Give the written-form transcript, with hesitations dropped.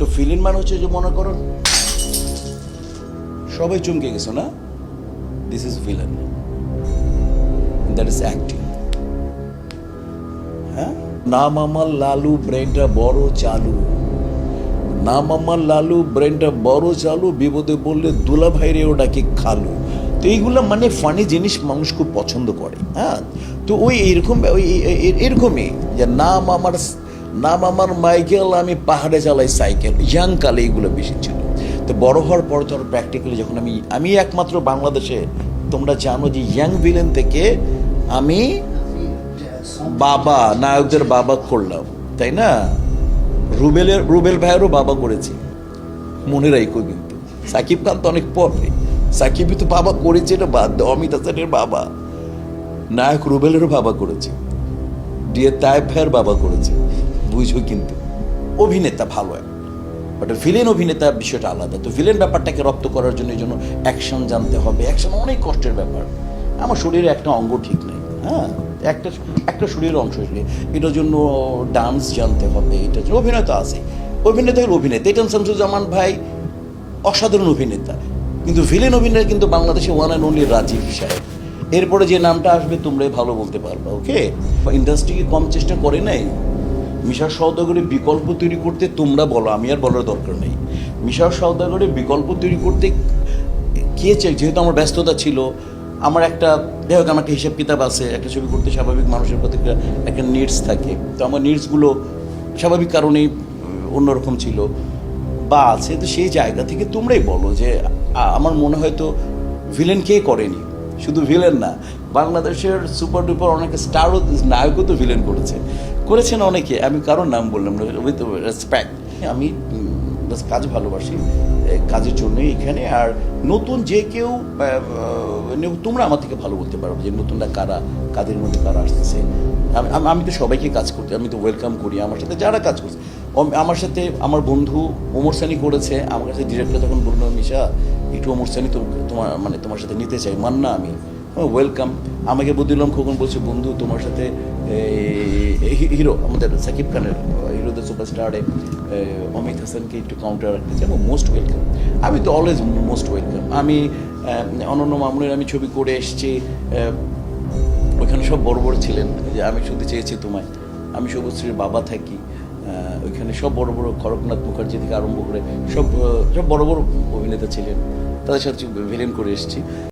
তো ফিলিং মানে হচ্ছে যে মনে করো সবাই চমকে গেছো না, this is villain, that is acting. হ্যাঁ, নাম আমার লালু, ব্রেনটা বড় চালু, নাম আমার লালু, ব্রেনটা বড় চালু, বিপদে বললে দুলা ভাইরে ওটাকে খালু। তো এইগুলো মানে ফানি জিনিস মানুষ খুব পছন্দ করে। হ্যাঁ, তো ওই এরকম এরকমই যে নাম আমার মাইকেল, আমি পাহাড়ে চালাই সাইকেল, ইয়াং কালে এইগুলো বেশি ছিল। তো বড় হওয়ার পর তো প্র্যাকটিক্যালি যখন আমি একমাত্র বাংলাদেশে, তোমরা জানো যে ইয়াং ভিলেন থেকে আমি বাবা, নায়কদের বাবা করলাম, তাই না? রুবেল ভাইয়েরও বাবা করেছি, মনে রাখো। কিন্তু সাকিব খান তো অনেক পরে, সাকিবই তো বাবা করেছে, এটা বাদ দাও। অমিত হাসানের বাবা, নায়ক রুবেলেরও বাবা করেছে, ডিএ তায়েব ভাইয়ের বাবা করেছে, বুঝো। কিন্তু অভিনেতা ভালো, বাট ভিলেন অভিনেতা বিষয়টা আলাদা। তো ভিলেন ব্যাপারটাকে রপ্ত করার জন্য এই জন্য অ্যাকশন জানতে হবে। অ্যাকশন অনেক কষ্টের ব্যাপার। আমার শরীরে একটা অঙ্গ ঠিক নেই, হ্যাঁ, একটা শরীরের অংশ, এটার জন্য ডান্স জানতে হবে, এটার জন্য অভিনেতা আছে, অভিনেতা হল অভিনেতা। এটা শামসুজ্জামান ভাই অসাধারণ অভিনেতা, কিন্তু ভিলেন অভিনেতা কিন্তু বাংলাদেশে ওয়ান অ্যান্ড অনলি রাজীব সাহেব। এরপরে যে নামটা আসবে তোমরাই ভালো বলতে পারবে। ওকে, ইন্ডাস্ট্রিকে কম চেষ্টা করে নাই মিশার সওদাগরের বিকল্প তৈরি করতে। তোমরা বলো, আমি আর বলার দরকার নেই। মিশার সওদাগরের বিকল্প তৈরি করতে কে চাই? যেহেতু আমার ব্যস্ততা ছিল, আমার একটা যাই হোক, আমার একটা হিসাব কিতাব আছে, একটা ছবি করতে স্বাভাবিক মানুষের প্রতি একটা নিডস থাকে। তো আমার নিডসগুলো স্বাভাবিক কারণেই অন্যরকম ছিল বা আছে। তো সেই জায়গা থেকে তোমরাই বলো যে আমার মনে হয় তো ভিলেন কে করেনি, শুধু ভিলেন না, বাংলাদেশের সুপার ডুপার অনেক স্টারও, নায়কও তো ভিলেন করেছেন অনেকে। আমি কারোর নাম বললাম না, উইথ রেসপেক্ট। আমি কাজ ভালোবাসি, কাজের জন্যই এখানে। আর নতুন যে কেউ, তোমরা আমার থেকে ভালো বলতে পারো যে নতুনরা কারা, কাদের মধ্যে কারা আসতেছে। আমি তো সবাইকে কাজ করতে, আমি তো ওয়েলকাম করি আমার সাথে যারা কাজ করছে। আমার সাথে আমার বন্ধু ওমর সানি করেছে, আমার কাছে ডিরেক্টর তখন বললো, মিশা একটু ওমর সানি তোমার সাথে নিতে চাই। মান্না, আমি ওয়েলকাম। আমাকে বদিউল্লাহ খোকন বলছে, বন্ধু তোমার সাথে হিরো আমাদের সাকিব খানের হিরোদের সুপারস্টারে অমিত হাসানকে একটু কাউন্টার রাখতে চাই। Most welcome. আমি তো অলওয়েজ মোস্ট ওয়েলকাম। আমি অনন্য মামুনের আমি ছবি করে এসেছি, ওইখানে সব বড় বড় ছিলেন, যে আমি শুনতে চেয়েছি তোমায়, আমি শুভশ্রীর বাবা থাকি, ওইখানে সব বড় বড়, খড়গনাথ মুখার্জি থেকে আরম্ভ করে সব বড় বড় অভিনেতা ছিলেন, তাদের সাথে ভিলেন করে এসেছি।